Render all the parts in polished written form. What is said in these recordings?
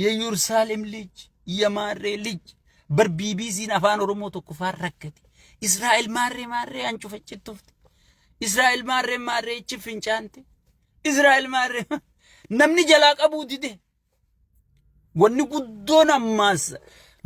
የኢየሩሳሌም ልጅ የማሬ ልጅ በር ቢቢሲን አፋን ኦሮሞ tokko faan rakkate Israa'el maarree maarree ancu faccittuufte Israa'el maarree maarree ichi fincaante Israa'el maarree namni jalaa qabuu dide wanni guddoon ammaas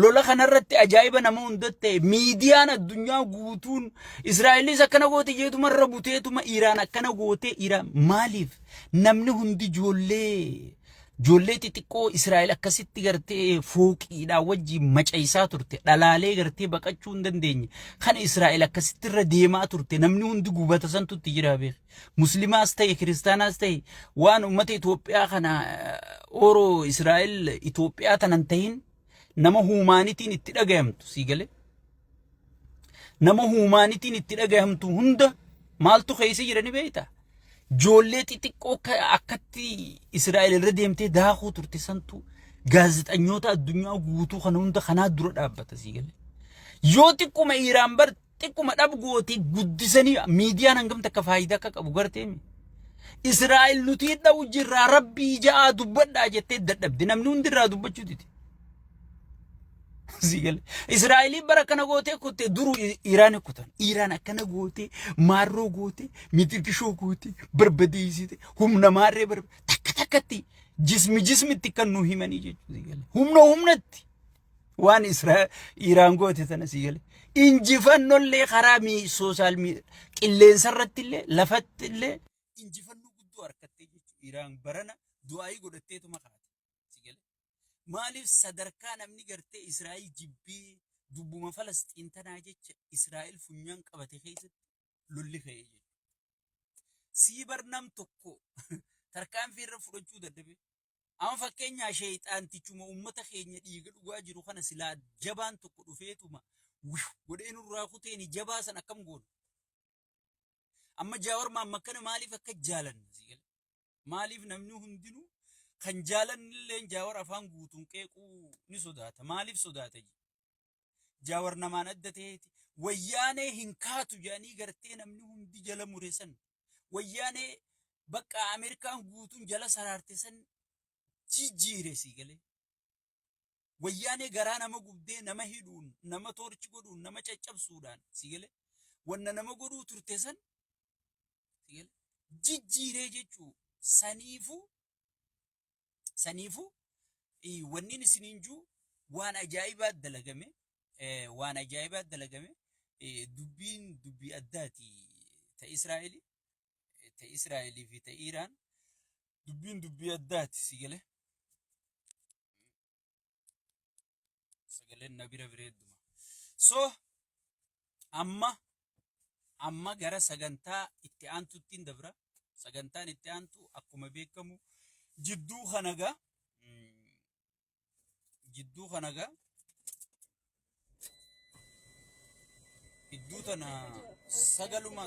lola kanarratti ajaa'iba nama hundatti miidiyaan addunyaa guutuun Israa'elis akkana goote jeetumarra buteetuma Iraan akkana goote Iraan maaliif namni hundi ijoollee xixiqqoo Israa'el akkasitti gartee fooqiidhaan wajjin macaisaa turte dhalaalee gartee baqachuu hin dandeenye kana Israa'el akkasitti irra deemaa turte namni hundi gubata santutti jira beek muslimaas ta'e kiristaanaas ta'e waan ummata Itoophiyaa kana oroo Israa'el Itoophiyaa tanan ta'in nama huumaanitiin itti dhagayamtu siigale nama huumaanitiin itti dhagayamtu hunda maaltu keessa jirani beeyta ijoollee xixiqqoo akkatti Israa'el irra deemtee daakuu turte santu gaazexanyoota addunyaa guutuu kana hunda kanaa dura dhaabbata siigale yoo xiqquma Iraan bar xiqquma dhabgooti guddisanii miidiyaan hangam takka faayidaa akka qabu garteemi Israa'el nuti dha'u jirraa rabbii ja'a dubbadhaa jettee dadhabde namni hundi irraa dubbachuu dide siigale Israa'el bara kana goote kutte duru Iraan kutan Iraan akkana goote maarroo goote mitirkishoo goote barbadeessite humna maarree takka takkatti jismitti kan nu himanii jechuudha siigale humnatti waan Iraan goote sana siigale injifannollee karaa sooshaal qilleensarratti illee lafatti illee injifannoo guddoo harkattee jechuudha Iraan barana du'aayii godhatteetuma kaate siigale maaliif sadarkaa namni gartee Israa'el jibbii dubbuma Falastiin tanaa jecha Israa'el funyaan qabate keessatti lolli ka'ee jechuudha. Siibar nam tokko tarkaanfii irra fudhachuu dadhabe. Amma fakkeenyaa sheexaantichuma uummata keenya dhiiga dhugaa jiru kana silaa jabaan tokko dhufeetuma godhee nurraa kuteeni jabaa san akkam goonu. Amma Jawaar Mohammad kana maaliif akka jaalanna siigale? Maaliif namni hundinuu kan jaalannillee Jawaar afaan guutuun qeequu ni sodaata. Maaliif sodaata? Jawaar namaan adda ta'eeti. Wayyaanee hin kaatu jedhanii gartee namni hundi jala mureessan. Wayyaanee bakka Ameerikaan guutuun jala saraarte san jijjiire siigale. Wayyaanee garaa nama gubdee nama hidhuun nama toorchi godhuun nama caccabsuudhaan siigale. Wanna nama godhuu turte san siigale. Jijjiiree jechuu saniifu wanni isiniin juu waan ajaa'ibaa dalagame dubbii addaati ta Israa'elii fi ta Iraan dubbii addaati siigale sagaleen na bira bireedduma so amma gara sagantaa itti aantuuttiin dabra sagantaan itti aantu akkuma beekamu jidduu kanaga idduu tana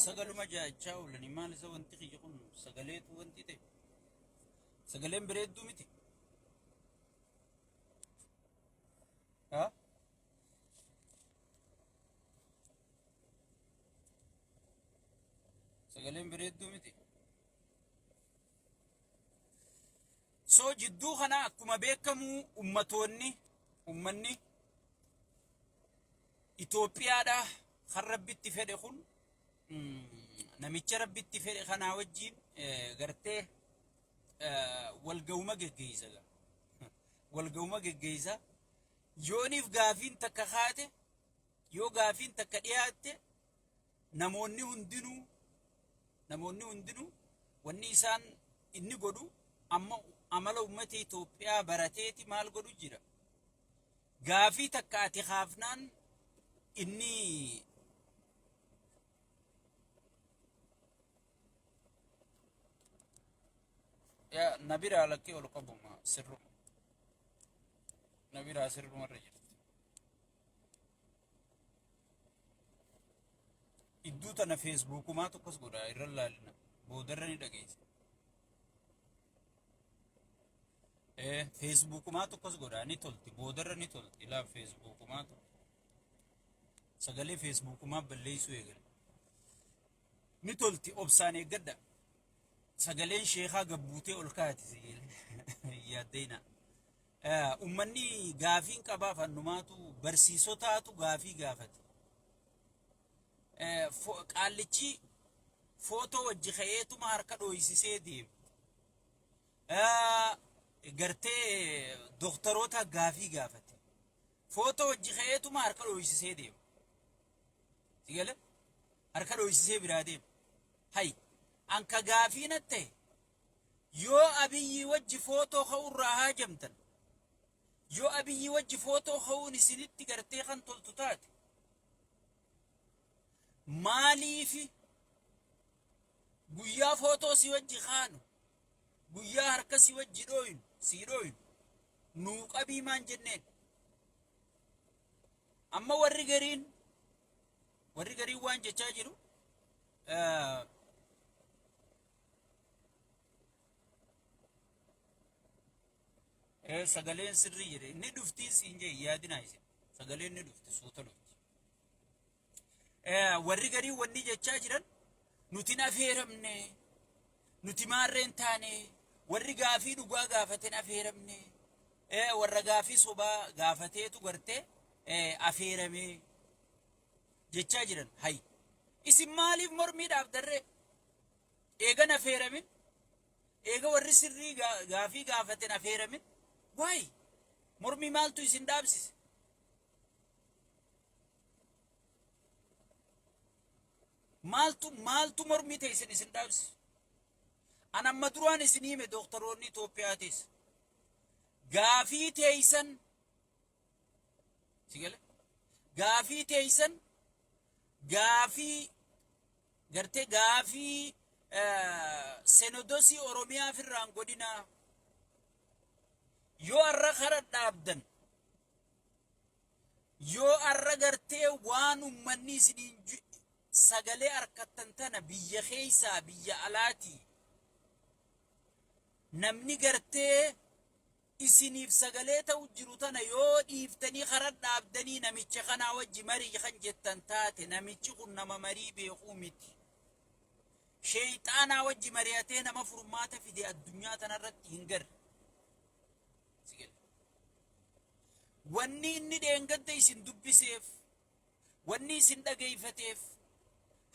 sagaluma jaachaa oolani maal isa wanti kiyya kun sagaleetu wanti ta'e sagaleen bireedduu miti sagaleen bireedduu miti so jidduu kana akkuma beekamu ummanni Itoophiyaadha kan rabbitti fedhe kun namicha rabbitti fedhe kanaa wajjin gartee walga'uma geggeessa yooniif gaafiin takka kaate yoo gaafiin takka dhiyaatte namoonni hundinuu wanni isaan inni godhu amma amala ummata Itoophiyaa barateeti maal godhu jira gaafii takka ati kaafnaan inni ya nabira lakkee ol qabuma nabira sirruma irra jirti idduu tana feesbuukumaa tokkos godha irra laalina boodarra ni dhageessa feesbuukumaa tokkos godha ni tolti boodarra ni tolti ilaa feesbuukumaa sagalee feesbuukumaa balleessuu eegale ni tolti obsaan eeggadha sagaleen sheekaa gabbuutee ol kaati yaaddeena ummanni gaafiin qabaa fannumaatu barsiisotaatu gaafii gaafate. Qaallichi footoo wajji ka'eetuma harka dhooysisee deeme. Gartee doktoroota gaafii gaafate. Footoo wajji ka'eetuma harka dhooysisee deeme. Sigale harka dhooysisee biraa deeme. Hay anka gaafii natte yoo abiyyi wajji footoo ka'urraa haajamtan. Yoo abiyyi wajji footoo ka'uun isinitti gartee kan toltu taate. Maaliifi guyyaa footoo si wajji kaanu guyyaa harka si wajji dhooynu nuu qabii maan jenneen. Amma warri gariin waan jechaa jiru sagaleen sirrii jedhe inni dhuftii siin jee yaadinaa isin sagaleen ni dhufti suuta dhufti. Warri garii wanni jechaa jiran nuti nafeeramne nuti maarreen taane warri gaafii dhugaa gaafateen afeeramne warra gaafii sobaa gaafateetu gartee afeerame jechaa jiran. Hay isin maaliif mormiidhaaf darree eega afeeramin eega warri sirrii gaafii gaafateen afeeramin waay mormii maaltu isin dhaabsise? Maaltu mormii ta'e isin dhaabsise? An amma duraan isin hime doktoroonni Itoophiyaatis gaafii teeysan sigale gaafii teeysan gaafii gartee gaafii senodosii Oromiyaa firraan godinaa yoo arra kara dhaabdan yoo arra gartee waan ummanni isiniin sagalee harkattan tana biyya keeysaa biyya alaatii namni gartee isiniif sagalee ta'u jiru tana yoo dhiiftanii kara dhaabdanii namicha kanaa wajji marii kan jettan taate namichi kun nama marii beekuu miti. Sheeyxaanaa wajji mari'atee nama furmaata fide addunyaa tanarratti hin garre. Wanni inni dheengadda isin dubbiseef wanni isin dhageeyfateef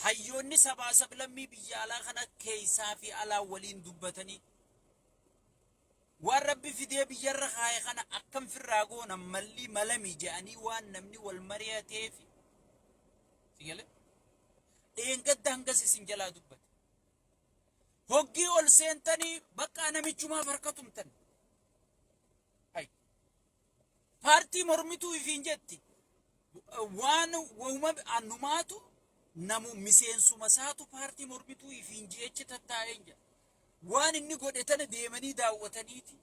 hayyoonni sabaa sablammii biyya alaa kana keeysaa fi alaa waliin dubbatanii waan rabbi fidee biyyarra kaaye kana akkam firraa goona malli malami je'anii waan namni wal mari'ateef sigale dheengadda hangas isin jalaa dubbate. Hoggii ol seentanii bakka namichumaaf harkatumtan. Hay paartii mormituu ifiin jetti waan wahuma annumaatu namu miseensuma saatu paartii mormituu ifiin jecha tattaa'een jira. Waan inni godhe tana deemanii daawwataniiti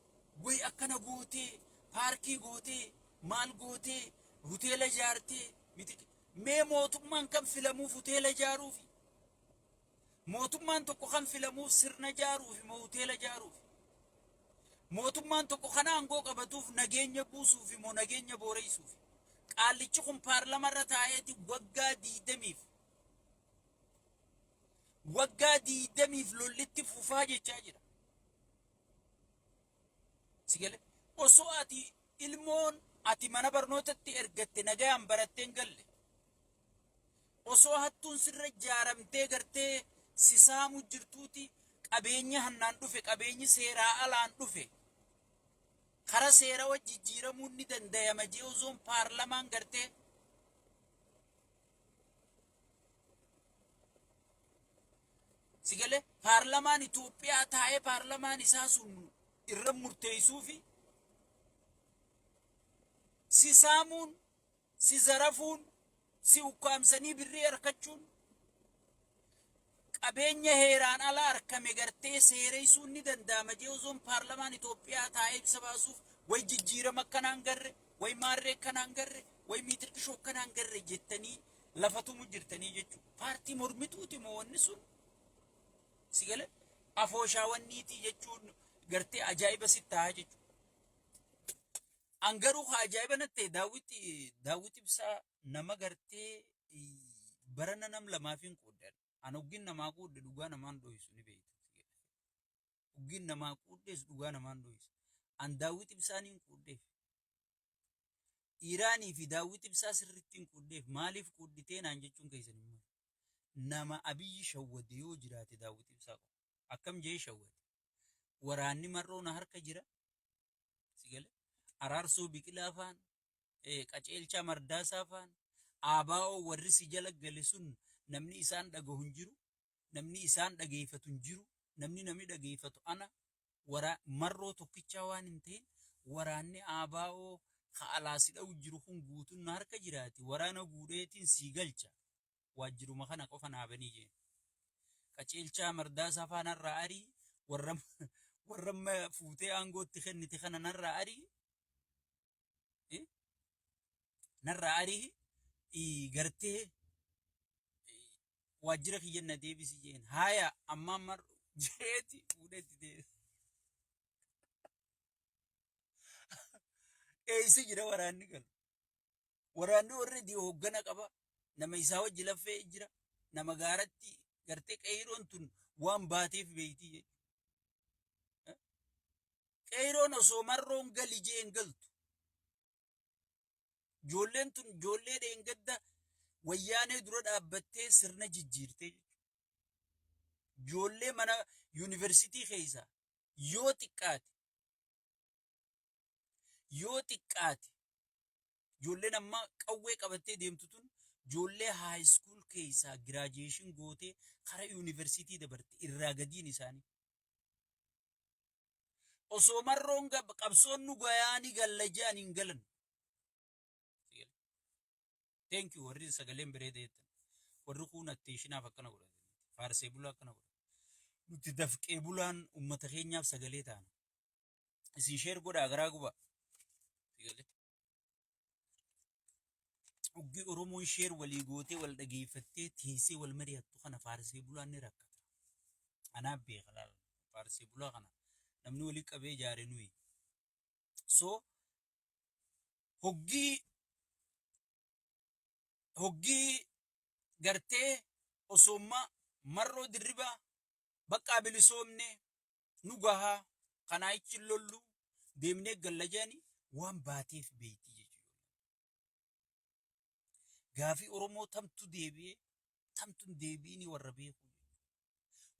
way akkana gootee paarkii gootee maal gootee hoteela ijaartee miti mee mootummaan kan filamuuf hoteela ijaaruufi mootummaan tokko kan filamuuf sirna ijaaruufi moo hoteela ijaaruufi mootummaan tokko kan aangoo qabatuuf nageenya buusuufi moo nageenya booreysuufi. Qaallichi kun paarlamarra taa'eeti waggaa diidamiif lollitti fufaa jechaa jira. Sigale osoo ati ilmoon ati mana barnootatti ergatte nagayaan baratteen galle osoo hattuun sirra ijaaramtee gartee sisaamu jirtuuti qabeenya hannaan dhufe qabeenyi seeraa alaan dhufe kara seera wajji jijjiiramuun ni danda'ama jee osoon paarlamaan gartee sigale paarlamaan Itoophiyaa taa'ee paarlamaan isaa sun irra murteessuufi si saamuun si zarafuun si ukkaamsanii birrii harkachuun qabeenya heeraan ala harkame gartee seereessuun ni danda'ama jee osoon paarlamaan Itoophiyaa taa'ee ibsa baasuuf way jijjiirama akkanaan garre way maarree akkanaan garre way miitirkishoo akkanaan garre jettanii lafatumu jirtanii jechuudha. Paartii mormituuti moo wanni sun sigale afooshaawwanniitii jechuun gartee ajaa'iba sittaa jechuudha. Angaruu haa ajaa'iba nattee daawwiti ibsaa nama gartee barana nam lamaafin qooddan. An oggin namaa qoodde dhugaa namaan dhohisu ni beektu. Oggin namaa qooddes dhugaa namaan dhohisu. an daawwit ibsaaniin quudheef. Iraanii fi daawwit ibsaa sirrittiin quudheef maaliif quudhitee naan jechuun keessan hin malu. Nama abiyyi shawwade yoo jiraate daawwit ibsaa qofa. Akkam jee shawwade. Waraanni marroo na harka jira. Sigale. Araarsoo biqilaa faan. Qaceelchaa mardaasaa faan. Aabaa'oo warri si jala gale sun namni isaan dhagahu hin jiru. Namni isaan dhageeffatu hin jiru. Namni dhageeffatu ana. Marroo tokkichaa waan hin ta'in waraanni aabaa'oo alaasi dha'u jiru kun guutuun na harka jiraati. Waraana guudheetiin sii galcha. Waajjiruma kana qofa naabanii jeen. Qaceelchaa mardaasaa faan narraa arii. Warra fuutee aangootti kennite kana narraa arii. Narraa arii gartee waajjira kiyyanna deebisi jeen. Haaya ammaan mar'u jeeti fuudhetti deebisi. Eeysi jira waraanni galu. Waraanni warri hooggana qaba. Nama isaa wajji laffee jira. Nama gaaratti gartee qeeyiroon tun waan baateef beeytii jechuudha. Qeeyiroon osoo marroon gali jeen galtu. Ijoolleen tun ijoollee dheengadda wayyaanee dura dhaabbattee sirna jijjiirtee jechuudha. Ijoollee mana yuunivarsiitii keessaa yoo xiqqaate ijoolleen amma qawwee qabattee deemtu tun ijoollee haayiskuul keessaa giraajeeshin gootee kara yuunivarsiitii dabarte irraa gadiin isaanii. Osoo marroon qabsoon nu gayaanii gallajaan hin galan. Thank you warri sagaleen biree deettan. Warri kun atteeshinaaf akkana godhatan. Faarsee bulaa akkana godhatan. Nuti dafqee bulaan uummata keenyaaf sagalee taana. Isin sheer godhaa garaa gubaa. Uggi Oromoon sheer walii gootee wal dhageeffattee teessee wal mari'attu kana faarsee bulaan ni rakkata. Anaaf beeka laala. Faarsee bulaa kana namni walii qabee ijaare nuyi. So hoggii gartee osoommaa marroo dirribaa bakka bilisoomne nu gahaa kanaa ichi lollu deemnee gallajanii waan baateef beeyti jechuudha. Gaafii Oromoo tamtu deebi'ee tamtuun deebi'ini warra beeku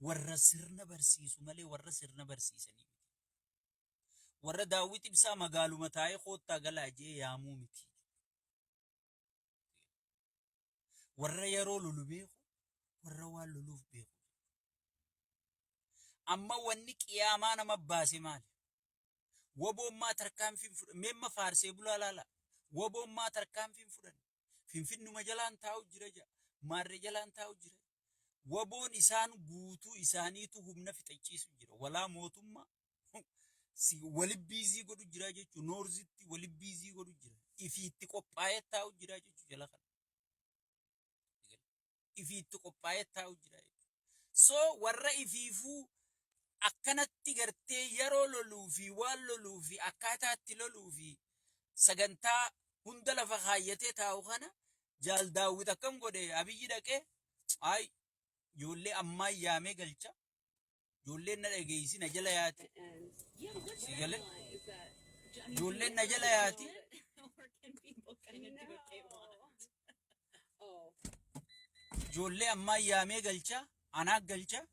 warra sirna barsiisu malee warra sirna barsiisanii miti. Warra daawwit ibsaa magaaluma taa'ee koottaa galaa jee yaamuu miti. Warra yeroo lolu beeku warra waan loluuf beeku. Amma wanni qiyaamaa nama baase maali? Woboommaa tarkaanfiin fudhan meemma faarsee bulaa laala. Woboommaa tarkaanfiin fudhan finfinnuma jalaan taa'u jira jaa maarree jalaan taa'u jira. Woboon isaan guutuu isaaniitu humna fixachiisu jira. Walaa mootummaa walibbiizii godhu jira jechuun noorzitti walibbiizii godhu jira. Ifiitti qophaa'ee taa'u jira jechuun jala kana. Ifiitti qophaa'ee taa'u jira jechuudha. So warra ifiifuu akkanatti gartee yeroo loluu fi waan loluu fi akkaataatti loluu fi sagantaa hunda lafa kaayyatee taa'u kana jaal daawwit akkam godhe abiyyi dhaqee ay ijoollee ammaa yaamee galcha. Ijoolleen na dhageessi na jala yaati. Sigale. Ijoolleen na jala yaati. Ijoollee ammaa yaamee galcha. Anaa galcha.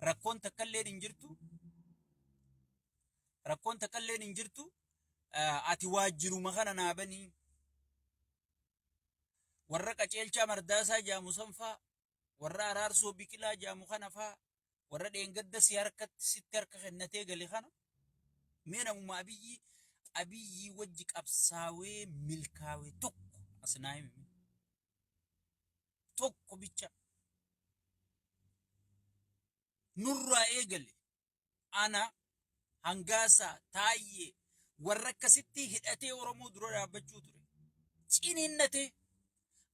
Rakkoon takkallee hin jirtu. Rakkoon takkallee hin jirtu. Ati waajjiruma kana naabanii. Warra qaceelchaa mardaasaa jaamu sanfaa. Warra araarsoo biqilaa jaamu kana faa. Warra dheengadda sitti harka kennatee gale kana. Mee namuma abiyyi wajji qabsaawee milkaawee tokko asnaa himi. Tokko bicha. Nurraa eegale. Ana Hangaasaa Taayyee warra akkasitti hidhatee Oromoo dura dhaabbachuu ture. Ciniinnatee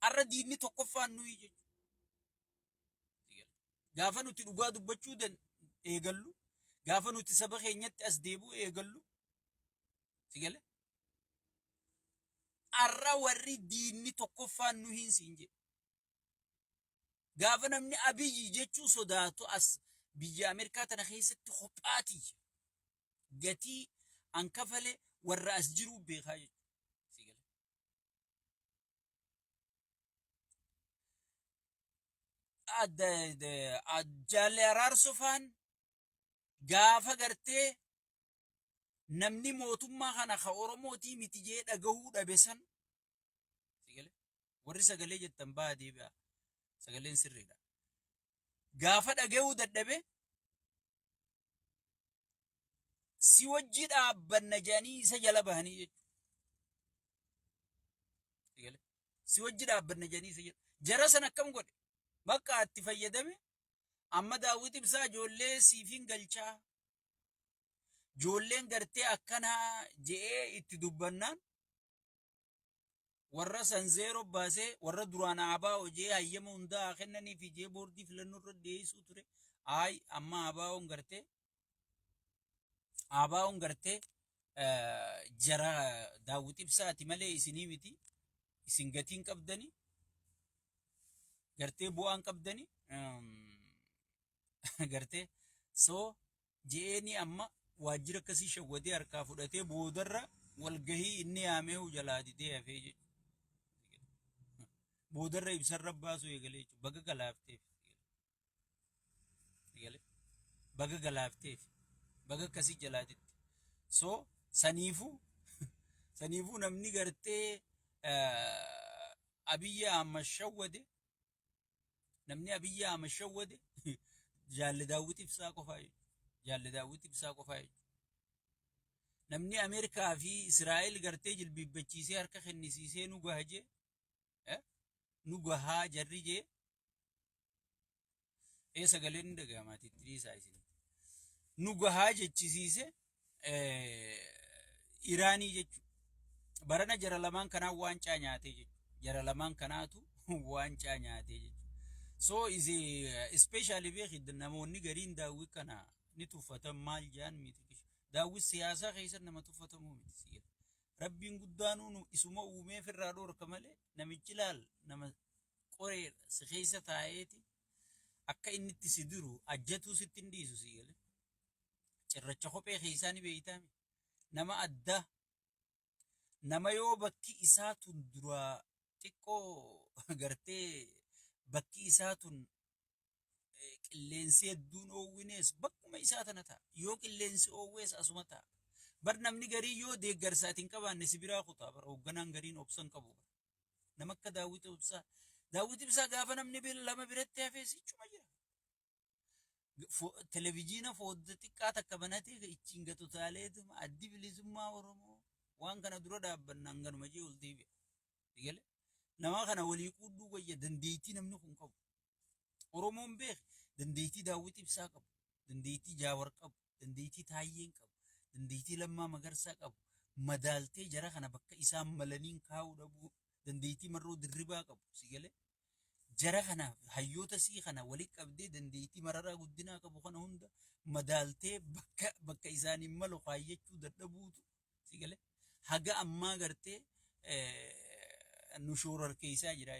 arra diinni tokkoffaan nuyi jechuudha. Gaafa nuti dhugaa dubbachuu eegallu. Gaafa nuti saba keenyatti as deebi'u eegallu. Sigale. Arra warri diinni tokkoffaan nu hin siin jedhe. Gaafa namni abiyyi jechuu sodaatu as biyya Ameerikaa tana keessatti kophaati. Gatii an kafale warra as jiru beekaa jechuudha. Jaalle araarsofaan gaafa gartee namni mootummaa kana ka Oromootii miti jee dhagahuu dhabe san warri sagalee jettan baa deebi'a. Sagaleen sirriidha. Gaafa dhagahuu dadhabe si wajji dhaabbanna jedhanii isa jala bahanii jechuudha. Si wajji dhaabbanna jedhanii isa jala. Jara san akkam godhe? Bakka itti fayyadame amma Daawit Ibsaa ijoollee siifin galchaa. Ijoolleen gartee akkanaa je'ee itti dubbannaan warra san zeero baasee warra duraan abaa hojii hayyama hundaa kennanii fi jee boordii filannoo irra dhiyeessuu ture. Amma abaa'oon gartee jara Daawit Ibsaati malee isinii miti. Isin gatiin qabdanii gartee bu'aan qabdanii gartee soo je'eeni amma waajjira akkasii shawwadee harkaa fudhatee boodarra walgahii inni yaamee jalaa didee hafee jechuudha. Boodarra ibsarra baasuu eegalee jechuudha. Baga galaafteef baga akkasii jalaa didde. So saniifuu namni gartee Abiyyi Ahmad shawwade namni Abiyyi Ahmad shawwade jaalle Daawit Ibsaa qofaa jechuudha. Jaalle Daawit Ibsaa qofaa jechuudha. Namni Ameerikaa fi Israa'el gartee jilbiibbachiisee harka kennisiisee nu gaha jee nu gahaa jarri jee sagaleen ni dhaga'amaati itti dhiisaa isin nu gahaa jechisiise Iraanii jechuudha. Barana jara lamaan kanaa waancaa nyaatee jechuudha. Jara lamaan kanaatu waancaa nyaatee jechuudha. So is especially beekid namoonni gariin Daawit kana ni tuffatan maal jaan miti. Daawit siyaasaa keessa nama tuffatamu miti. Rabbiin guddaanuu isuma uumee firraa dhoorka malee namichi laal nama qoree si keessa taa'eeti akka inni itti si diru ajjatuu sitti hin dhiisu si gale. Cirracha kophee keessaa ni beeytaami. Nama addaa nama yoo bakki isaa tun dura xiqqoo gartee bakki isaa tun qilleensi hedduun oowwinees bakkuma isaa tana ta'a. Yoo qilleensi oowwees asuma ta'a. Bar namni garii yoo deeggarsaatiin qabaanne si biraa kutaa bara hoogganaan gariin obsan qabu. Nama akka Daawit Ibsaa. Daawit Ibsaa gaafa namni lama biratti hafee sichuma jira. Televiziina foodda xiqqaa takka banatee ittiin gatu taaleetuma addi bilisummaa Oromoo waan kana dura dhaabbannaan ganuma jee ol deebi'a. Nama kana walii quudduu wayya dandeettii namni kun qabu. Oromoon beek dandeettii Daawit Ibsaa qabu. Dandeettii Jaawar qabu. Dandeettii Taayyeen qabu. Dandeettii Lammaa Magarsaa qabu. Madaaltee jara kana bakka isaan malaniin kaa'uu dhabu. Dandeettii Marroo Dirribaa qabu. Si galee jara kana hayyoota sii kana walii qabdee dandeettii Mararaa Guddinaa qabu kana hunda madaaltee bakka isaaniin malu kaayyachuu dadhabuutu si galee haga ammaa gartee nu shoorar keessaa jira.